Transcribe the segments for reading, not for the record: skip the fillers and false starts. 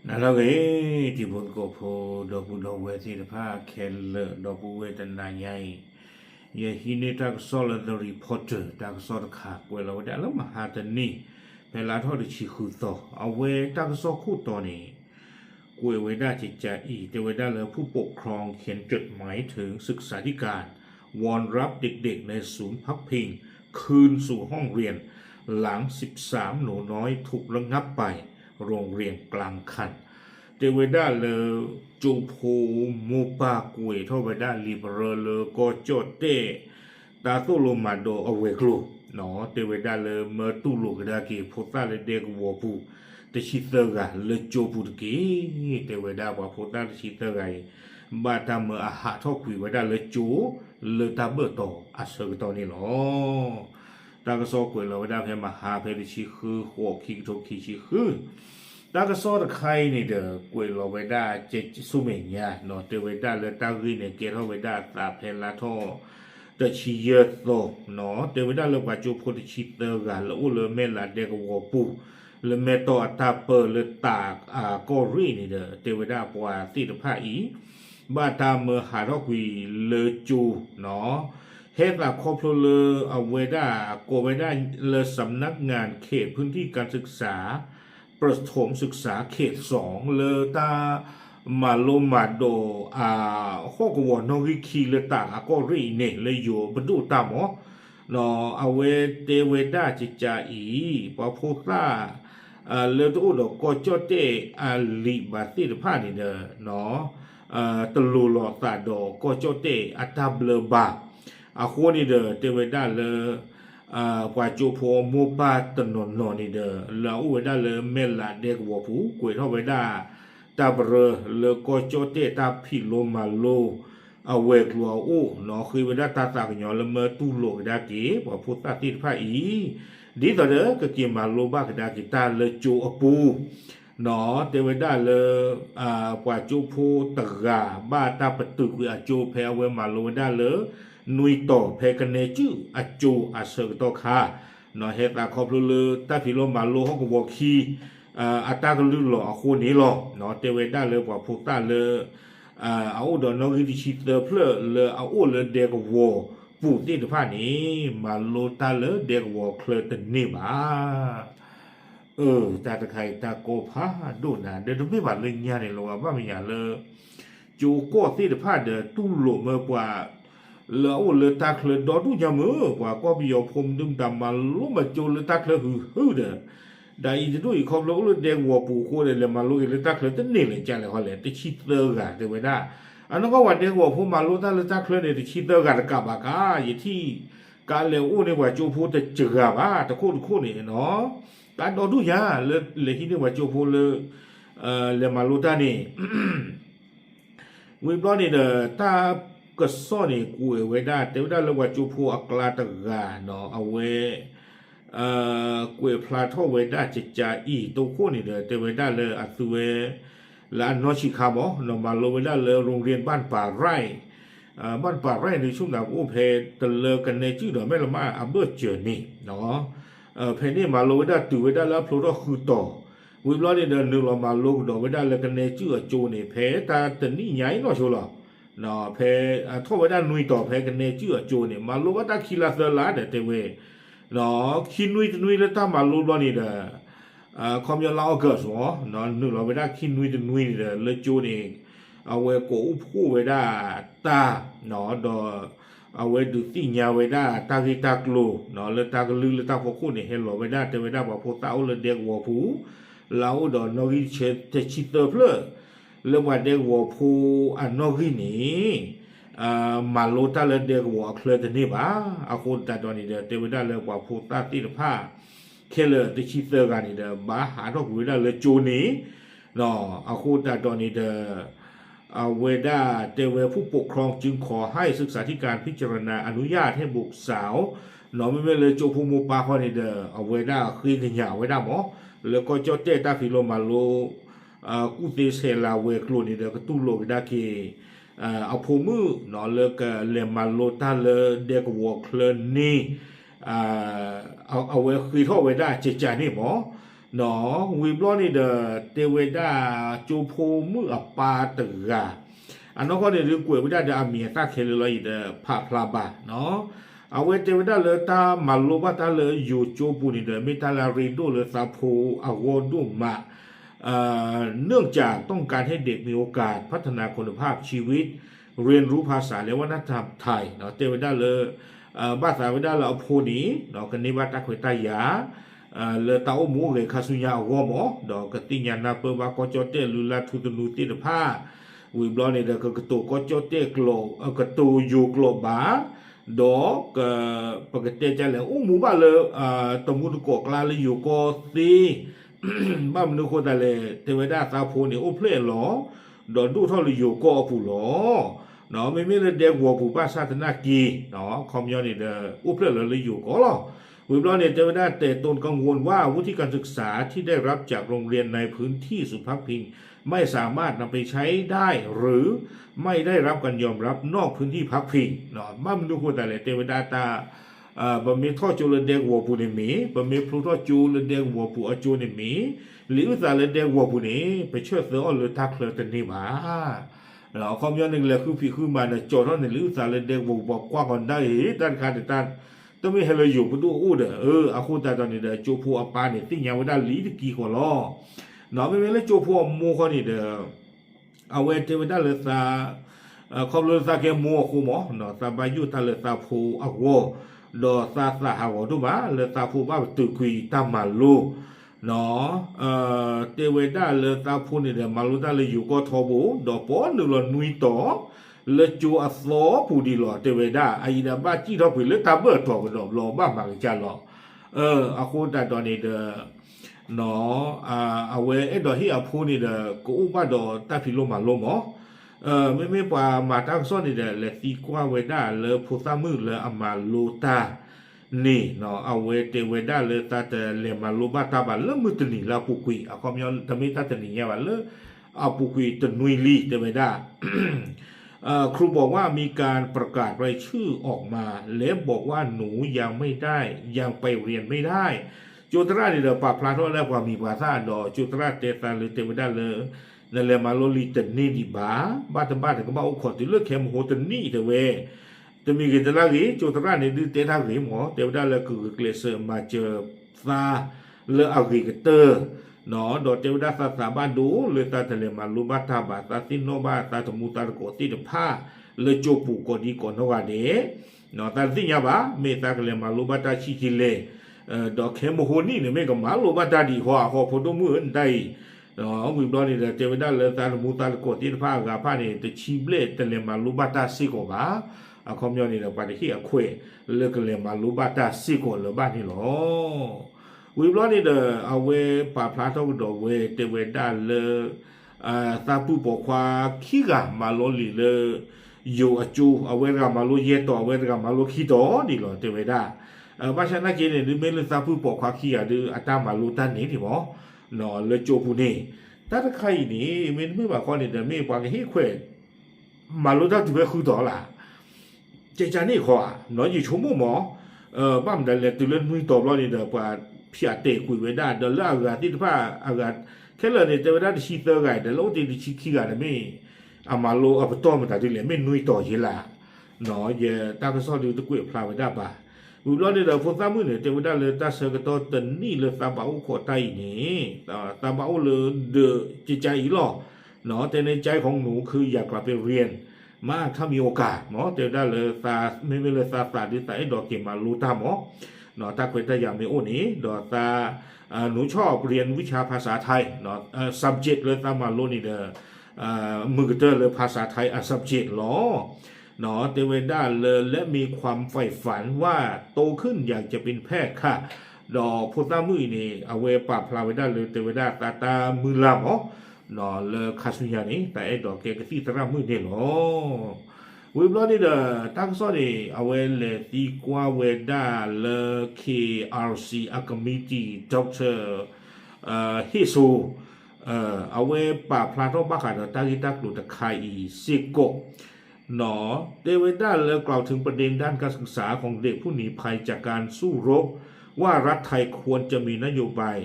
นั่นเราเองที่บนกบดอกบุดอกเวทีผ้าแคลเลดอกบุเวตันนายใหญ่ยาฮินิทักโซลเดอรีพอร์เตอร์ทักโซลขากเวลาวันเดียวมาหาตันนี่เวลาทอดชิคุโตเอาเวทักโซคู่ตัวนี้กุยเวด้าจิตใจอีแต่เวด้าเลยผู้ปกครองเขียนจดหมายถึงศึกษาธิการวอนรับเด็กๆในศูนย์พักพิงคืนสู่ห้องเรียนหลัง13หนูน้อยถูกระงับไปโรงเรียนกลางคันเดวิดาเลจูโพมูปากุยทเวดาลิเบเรเลโกโจเตตาตุโลมาโดอเวกลูเนาะเดวิดาเลเมตุลูกดากีพุตาเลเดกวอปูตชิเตกาเลโจปุตกีเดวิดาบาพุตาตชิเตกาบาตามอาหาทอกุยเวดาเลโจเลตาเบโตอาเซกตอนี่เนาะตากซอกวยเราได้เพมาหาเพลิชิคือหัวคิกโตคิชิคือตากซอตะไคนี่เด้อกวยเราไว้ได้เจสุเมญญาเนาะเตไว้ได้เลยตากีเนี่ยเกเฮาไว้ได้ตาเพลาทอตะชิเยโตเนาะเตไว้ได้เลยว่าจูโพตชิเตกาแล้วเลเมลาเดกวอปูเลเมโตอัตาเปเลตากกอรีนี่เด้อเตไว้ได้ปว่าติดผ้าอีบาตามเมหาทอกุยเลจูเนาะเฮตลาคอพลเลอเวดาโกเวดาเลสำนักงานเขตพื้นที่การศึกษาประถมศึกษาเขต2เลตามาโลมาโดฮอกวอนอริคีเลตากก็รีเนเลโยบดูตามอเนาะอเวเตเวดาจิจาอีปอโพตาเลตูดก็จอเตอาลีบาติพานี่เนเนาะตลูลอตาโดก็จอเตอัตาเบลบาคนนี่เดเตเวดาเลกว่าจูโพมูปาตนนนนี่เดแล้วเวดาเลเมลาเด็กวัวผู้กวยเท่าเวดาตาเบรเลก็โจเตตาพิโลมาโลเอาเวกลัวอู้เนาะคือเวดาตาตากหยอละเมตุโลดากีว่าพุทธติพระอีดีต่อเด้อก็กิมาโลบากดากิตาเลจูอปูเนาะเตเวดาเลกว่าจูโพตกาบ้าตาปตุกอจูเพเวมาโลดาเลนุยต่อเพกันเนจูอจูอาเซกตอคาเนาะเฮตาคอบลือตาพิโลมาโลฮอกวอคีอัตากลือหล่อคนนี้หล่อเนาะเตเวดาเลยกว่าพุทธาเลยเอาดอนนกิติชิตเพลเลยเอาเลยเด็กวัวปูติดผ้านี้มาโลตาเลยเด็กวัวเคลตันนี่มาตาตะไคตาโกพาดูนะเดี๋ยวไม่บาดเลยเนี่ยเนี่ยเราว่าไม่อยากเลยจูโก้ติดผ้าเดือตู้หลุมเมื่อกว่าแล้วเลยตาเคลดอดูยามกว่าก็มีพรมดึงดำมาลุมาจูเลยตาเคลฮือเด้อได้ยินด้วยคำแล้วเลยเด็กวัวปูโคเลยมาลุเลยตาเคลตันนี่เลยจ้าเลยเขาเลยติชิตเตอร์กันเดี๋ยวไม่ได้อันนั้นก็วันเด็กวัวพูมาลุตาเลยตาเคลเนี่ยติชิตเตอร์กันกับอากาอย่างที่การเลวเนี่ยว่าจูพูจะเจือบ้าตะโค่นเนี่ยเนาะการดอดูยาเลยที่เนี่ยว่าจูพูเลยมาลุตานี่วิบล้อนี่เด้อตาก็ซ่อนนี่กูเอไว้ได้แต่ว่าเราว่าจูพูอักลาตะกาเนาะเอาไว้กูพลาทไว้ได้จิตใจอีตัวคนนี่เด้อแต่ไว้ได้เลยอัตเวและนอชิคาบเนาะมาลงไว้ได้เลยโรงเรียนบ้านป่าไร่บ้านป่าไร่ในช่วงดาวอุเพตะเลกันในชื่อเด้อแม่ละมาอับเบอร์เจอนี่เนาะเพนี่มาลงไว้ได้ตื่นไว้ได้แล้วพลอคือต่อวิบล้อนี่เดินนึงเรามาลงดอกไว้ได้เลยกันในชื่อโจนี่เพตาตะนี่ใหญ่เนาะชัวร์เนาะเพทว่าได้นุยต่อเพกันในชื่อโจนี่มาลงว่าตาคิลาเซลาเดเตเวเนาะคินุยแล้วตามาลงล้อนี่เด้อคอมยาลาเกิดสวเนาะนึกเราไว้ได้คินุยเด้อเลยโจนี่เอาไว้โกอุผู้ไว้ได้ตาเนาะดอเอาไว้ดูติญาไว้ได้ตากิตากโลเนาะเลยตากลือเลยตาพวกคู่นี่เห็นหรอไว้ได้แต่ไว้ได้ว่าพวกตาเอาเลยเด็กวัวผู้แล้วดอนอกิเชตชิเตอร์เพลเรื่องว่าเด็กวัวผู้อันนอกินี่มาโลตาเลยเด็กวัวเคลตนี่บ้าเอาคนตาตอนนี้เด้อแต่ไว้ได้เลยว่าพวกตาติดผ้าเคเลติชิเตอร์กันนี่เด้อบ้าหาทอกไว้ได้เลยจูนี้เนาะเอาคนตาตอนนี้เด้อเวดาเตเวผู้ปกครองจึงขอให้ศึกษาธิการพิจารณาอนุญาตให้บุตรสาวเนาะไม่เลยโจพูมูปาคอนี่เด้อเอาเวดาคือขยะเวดาหมอแล้วก็เจ้าเตตาฟิโลมาโลกูเตเซลาเวกลูนี่เด้อก็ตุโลกดาเคเอาพูมือเนาะเลยก็เลมาโลตาเลเด็กวัวเคลนนี่เอาเวคือท่อเวดาเจจานี่หมอ เนาะวิบล้อนี่เดเตเวดาจูโพมือปาตกาอันนั้นก็เนี่ยเรื่องกวยไม่ได้เดอาเมียตาเคลเลยเดพาพลาบาเนาะเอาไว้เตเวดาเลยตามาโลบาตาเลยอยู่จูปูนี่เดมิตาลารีดูเลยซาโพอาวดูมาเนื่องจากต้องการให้เด็กมีโอกาสพัฒนาคุณภาพชีวิตเรียนรู้ภาษาและวัฒนธรรมไทยเนาะเตเวดาเลยภาษาเวดาเราเอาโพนี้เนาะกันนี้ว่าตาขวยตายาle tau mu ge khasunya gomo do ketinya na pe ba ko chote lula thu tu ti de pha wi blo ne de ko to ko chote klo ko to yu klo ba do ka pakete cha le u mu ba le to mu ko kla le yu ko ti ba mu ko da le te we da sa pho ni o phle lo do du tho le yu ko pu lo no me me le de wo pu ba sa tana ki no khom yo ni de u phle le yu ko loวิบล้อเนี่ยเจวดาแต่ตนกังวลว่าวุฒิการศึกษาที่ได้รับจากโรงเรียนในพื้นที่สุพักพิงไม่สามารถนำไปใช้ได้หรือไม่ได้รับการยอมรับนอกพื้นที่พักพิงเนาะมั่มดูคนแต่ละเทวดาตาบะมีท่อจูเลเดกวัวปูนมีบะมีพลูท่อจูเลเดกวัวปูอจูนมีหรือแต่ละเดกวัวปูนี้ไปช่วยเสืออ่อนเลยทักเลยตันนี่มาเราความย้อนหนึ่งเลยคือพี่คือมาเนี่ยโจทย์นั่นหรือแต่ละเดกวัวบอกกว้างกันได้ด้านการติดตั้งต้องมีให้เราอยู่บนตัวอู้เด้ออาคุณตาตอนนี้เด้อโจพัวปาเนี่ยติ้งยังไม่ได้ลีดกี่คนล้อเนาะไม่เป็นเลยโจพัวมูคนนี้เด้อเอาไว้เทวดาเลยซาคอมเลยซาเกมูคูหมอเนาะซาบายุตาเลยซาผูอาวดอซาซาฮาวดูมาเลยซาผูบ้าตุกุยตามาลูเนาะเทวดาเลยซาผูนี่เด้อมาลูตาเลยอยู่ก็ทบูดอปอนึลนุยต่อle chu a so pu di lo te we da ai da ba chi do phi le ta ba to lo ba ma cha lo a ko da do ni de no a we e do hi a phu ni de ko ba do ta phi lo ma lo mo me pa ma ta so ni de le ti kwa we da le phu sa mu le a ma lo ta ni no a we te we da le ta te le ma lo ba ta ba le mu tu ni la pu kui a ko myo ta mi ta te ni ya ba le a pu kui te nui li te we daครูบอกว่ามีการประกาศรายชื่อออกมาแล้วบอกว่าหนูยังไม่ได้ยังไปเรียนไม่ได้จุตราเนี่ยปาพลาโตแล้วว่ามีภาษาดอจุตราเตตาหรือเทวดาเลยนั่นแหละมาโลลิตนี่ดิบาบ้านบ้านก็มาอุขอติเลือกแคมโหตนี่เถอะเวจะมีกิจลากีจุตราเนี่ยดื้อเตทากีหมอเทวดาเลยคือเกลเซอร์มาเจอซาเลออากีกเตอร์เนาะดอเทวดาสาสาบ้านดูเลยตาทะเลมาลูบาตาบาตาตินโนบาตาตมุตาโกติดผ้าเลยโจปูกอดีก่อนว่าเดเนาะตาติญาบาเมตากเลมาลูบาตาชิคิเลดอกเคมโหนี่เนี่ยเมก็มาลูบาตาดีหัวพอดมือได้เนาะวิบลอนี่เทวดาเลยตาตมุตาโกติดผ้ากาผ้านี่ตะชิเบลตะเลมาลูบาตาซิโกบาคอมยอนี่ปาติขี้อควยเลกเลมาลูบาตาซิโกเลบ้านนี่หรอวิบล้อนี่เอาเวปาพลาทอกดอกเวเตเวดาเลตาปูบอกว่าขี้กามาโลลีเลอยู่อจูเอาเวกามาโลเยต่อเวกามาโลขี้ต่อนี่หรอเตเวดาบ้านฉันนักเรียนเนี่ยไม่เลยตาปูบอกว่าขี้อะดืออัตมาโลตันนี่ที่หมอเนาะเลโจปูนี่แต่ถ้าใครนี่มันไม่ว่าคนนี่เดไม่ว่าให้เขวมาโลตันถือว่าคือต่อละเจจานี่ขอเนาะอยู่ชั่วโมงหมอบ้านแต่ละตัวเล่นมือตอบเรานี่เดว่าพี่อาเตะคุยไว้ได้เดี๋ยวเล่ากันที่ว่าอากาศแค่เลยเนี่ยจะไม่ได้ชี้เตอร์ไงแต่เราที่ชี้ขี้กันไม่อามาโลเอาไปต้มมาแต่ที่เหลือไม่นุ้ยต่อเยล่ะเนาะเยตาก็สอนดูตะกุยพลาไว้ได้ป่ะบุรุษเนี่ยเราพูดซ้ำมือเนี่ยจะไม่ได้เลยตาเสือกตัวตันนี่เลยตาบ่าวขอไตนี่ตาบ่าวเลยเดือจิตใจอีหล่อเนาะแต่ในใจของหนูคืออยากกลับไปเรียนมาถ้ามีโอกาสเนาะจะได้เลยตาไม่เลยตาตาดีแต่ไอ้ดอกเก็บมารู้ตาหมอเนาะตาเคยแต่อย่างในโอ้นี้ดอกตาหนูชอบเรียนวิชาภาษาไทยเนาะsubject เลยตามาโลนี่เด้อมือเตอร์เลยภาษาไทยsubject หรอเนาะเทวดาเลยและมีความใฝ่ฝันว่าโตขึ้นอยากจะเป็นแพทย์ค่ะดอกพุทธมือนี่เอาเวปาพลาเวดาเลยเทวดาตามือลำอ๋อเนาะเลยคาสุญานี่แต่ไอ้ดอกเกกที่ตรามือเนี่ยหรอวิบล้อนี่เด้อตั้งสอนี่เอาไว้เลยตีกว่าเวด้าเลเคอาร์ซีอะคามิตี้ด็อกเตอร์ฮิซูเอาไว้ป่าพลาโตบ้าขาดตากิตากุตะไคอีซิโกหนอเดวิด้าเลยกล่าวถึงประเด็นด้านการศึกษาของเด็กผู้หนีภัยจากการสู้รบว่ารัฐไทยควรจะมีนโยบาย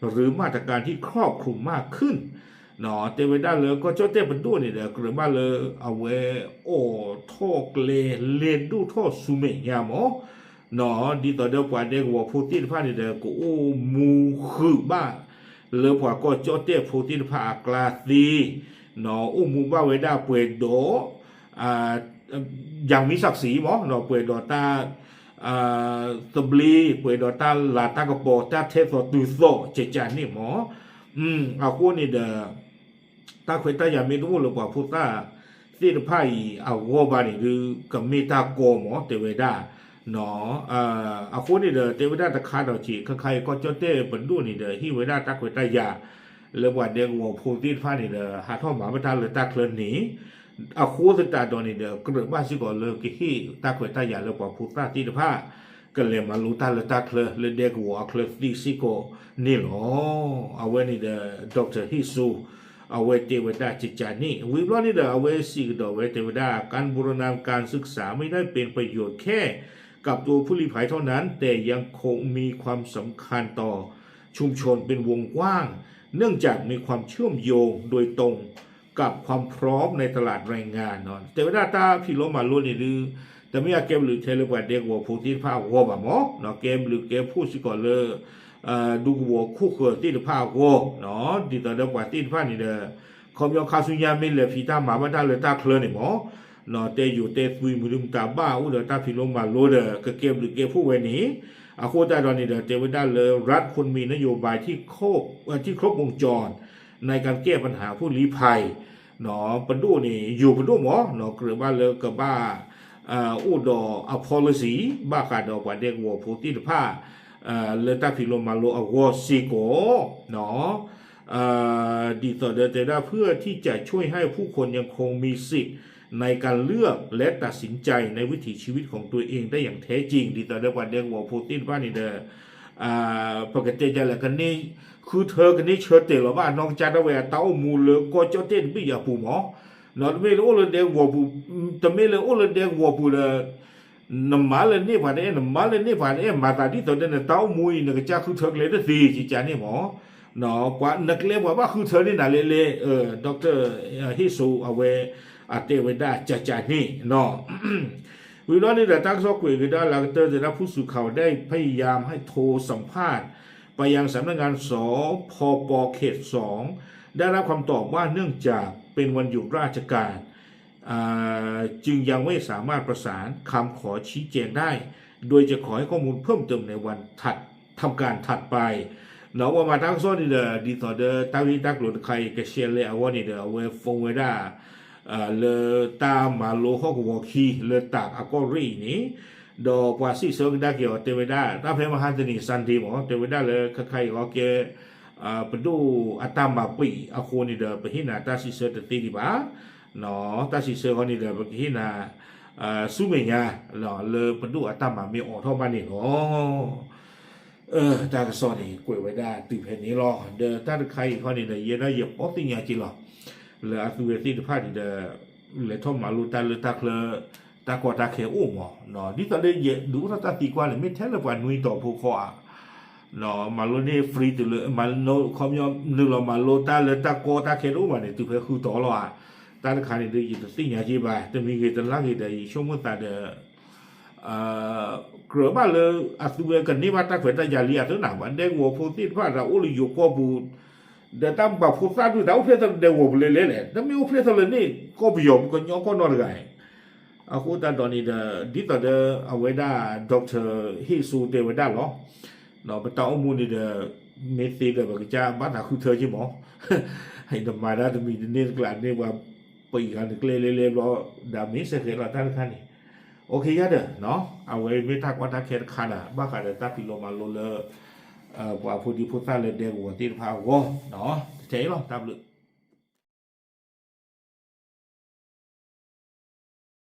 หรือมาตรการที่ครอบคลุมมากขึ้นเนาะเตเวด้าเลยก็เจ้าเต้เป็นตัวนี่เด้อกระบ้าเลยเอาไว้โอ้ท่อเกลเลนดูท่อสุเมยามอเนาะดีต่อเดียวกว่าเด็กว่าพูดที่ผ้านี่เด้อก็โอ้มูคือบ้าเลยกว่าก็เจ้าเต้พูดที่ผ้ากลาสีเนาะโอ้มูบ้าเวด้าเปิดโดอย่างมีศักดิ์ศรีหมอเนาะเปิดดอตาตบลีเปิดดอตาลาตากระโปตาเทสตูโซเจจานี่หมอเอาคู่นี่เด้อตาเคยตาอย่าไม่รู้หรือเปล่าพูดตาที่ผ้าเอาโกบานี่หรือกับเมตาโกหมอเตเวดาเนาะเอาคู่นี่เด้อเตเวดาตะคาดเอาจีใครก็เจ้าเต้เป็นดูนี่เด้อที่เวดาตาเคยตาอย่าเรื่องว่าเด็กวัวพูดที่ผ้านี่เด้อหาท่อหมาไม่ทันเลยตาเคลื่อนหนีเอาคู่สตาดอนี่เด้อก็เรื่องบ้านสิก่อนเลยที่ตาเคยตาอย่าเรื่องว่าพูดตาที่ผ้าก็เลยมารู้ตาเลยตาเคลื่อนเลยเด็กวัวเคลื่อนดีสิโกนี่หรอเอาไว้นี่เด้อดร.ฮิซูเอาไว้เทวดาจิตจานี่วิบล้อนี่เด้อเอาไว้สิกดเอาไว้เทวดาการบูรณาการศึกษาไม่ได้เป็นประโยชน์แค่กับตัวผู้ลี้ภัยเท่านั้นแต่ยังคงมีความสำคัญต่อชุมชนเป็นวงกว้างเนื่องจากมีความเชื่อมโยงโดยตรงกับความพร้อมในตลาดแรงงานเนาะเทวดาตาพี่ล้มมาล้วนนี่หรือแต่ไม่อยากเก็บหรือเทเลกว่าเด็กวัวผู้ที่ผ้าวัวบ่หมอเนาะเก็บหรือเก็บพูดสิก่อนเลยดูวัวคู่เกิดที่ผ้าวัวเนาะดีต่อเด็กว่าที่ผ้านี่เด้อคอมยองคาสุญาไม่เลยพี่ตาหมาบ้านตาเลยตาเคลื่อนนี่หมอเนาะเตอยู่เตฟุยมือดุมตาบ้าอุดตาพี่ล้มมาล้วนเด้อก็เก็บหรือเก็บผู้ไว้นี้อาโคตาดอนนี่เด้อเทวดาเลยรัฐคนมีนโยบายที่ครบวงจรในการแก้ปัญหาผู้ลี้ภัยเนาะปดูนี่อยู่ปดูหมอเนาะเกลือบ้านเลยกับบ้าอุดอพอลิสีบ้าขาดอกว่าเด็กวัวผู้ที่ผ้าเลต้าพิโลมาโลอวอซิโกเนาะดีต่อเดเตด้าเพื่อที่จะช่วยให้ผู้คนยังคงมีสิทธิ์ในการเลือกและตัดสินใจในวิถีชีวิตของตัวเองได้อย่างแท้จริงดีต่อเดว่าเด็กวัวผู้ที่ผ้านี่เด้อปกติจะแหละกันนี่คือเธอกันนี่เชิดเต๋อหรอว่าน้องจัดเอาไว้เต้ามูเลยก็เจ้าเต้นไม่อยากปูหมอเนาะไม่รู้เลยเด็กวัวปูแต่ไม่เลยโอ้เลยเด็กวัวปูเลยน้ำมาเลยนี่ผ่านน้ำมาเลยนี่ผ่านมาตาที่ตัวเดินเต้ามุยนึกจะคือเธอเลยได้สิจีจานี่หมอเนาะกว่านักเลี้ยงว่าคือเธอนี่น่ะเล่ดร.ฮิซูเอาไว้เตเวดาจานี่เนาะวิโรจน์นี่แต่ตั้งซอกคุยกันได้หลังเตอร์จะรับผู้สื่อข่าวได้พยายามให้โทรสัมภาษณ์ไปยังสำนักงานสพป.เขต 2ได้รับคำตอบว่าเนื่องจากเป็นวันหยุดราชการจึงยังไม่สามารถประสานคำขอชี้แจงได้ โดยจะขอให้ข้อมูลเพิ่มเติมในวันทำการถัดไปเนาะว่ามาตั้งโซนนี่เด้อดีต่อเด้อตาวิตักหลุดใครก็เชียร์เลยเอาว่านี่เด้อเวฟงเวด้าเลตามาโลฮอกวอคีเลตากอากอรีนี่ดอกว่าสิเสกได้เกี่ยวเตเวด้าตาเพมหาตนีสันติหมอเตเวด้าเลยใครก็เกปดูอัตมาปีอาโคนี่เด้อไปหินาตาสิเสตตีดีบ้าเนาะตาสิเสคนนี่เด้อไปหินาสุเมียเนาะเลยปดูอัตมามีออกเท่าบ้านนี่เนาะตากระสอนนี่กล้วยไว้ได้ตื่นเพลนี้รอเด้อตาใครเขานี่เด้อเยอะได้เยอะป๊อติญาจิหรอเลยอาตุเวทีพาดิเด้อเลยท่อมาลูตาเลยตาเคลตากอตาเคโอ้หมอเนาะนี่ตอนเด้เยดูถ้าตาตีกว่าเลยไม่แท้เลยว่านุยต่อผู้ขอเนาะมาโลนี่ฟรีตัวเลยมาโนคอมยอมนึกเรามาโลตาเลยตากอตาเคโอ้มาเนี่ยตื่นเพลคือต่อแล้วอ่ะตาคันนี่เด้ยินติญาจิบายแต่มีเกตันลักเด้ช่วงมันตาเด้เกลือบ้านเลยอาตุเวกันนี่ว่าตาเขยตายาลีอาตัวหนาวันเด้งวัวพูดที่ว่าเราอุลิโยก็บูเดี๋ยวตั้งแบบพูดซาดูแต่ว่าเพื่อนเดี๋ยววัวเล่ๆแหละแต่ไม่ว่าเพื่อนเลยนี่ก็ไปยอมก็ย้อนก็นอนกันอาคูตาตอนนี้เดดิตาเดเอาไว้ได้ดร.ฮิซูเตไว้ได้หรอเนาะไปต่อข้อมูลนี่เดเมสซี่กับกิจาบ้านหาคือเธอใช่ไหมให้ดำมาได้จะมีเนี่ยกลั่นเนี่ยว่าปีกันเกลๆรอดามิเสกเราท่านคันนี่โอเคยะเด้อเนาะเอาไว้ไม่ทักว่าทักแค่คันอ่ะบ้ากันแต่ตาพิโลมาโลเลอร์ว่าผู้ดีผู้ตาเลยเดียวหัวที่พาวเนาะเจ๋งหรอตามเลย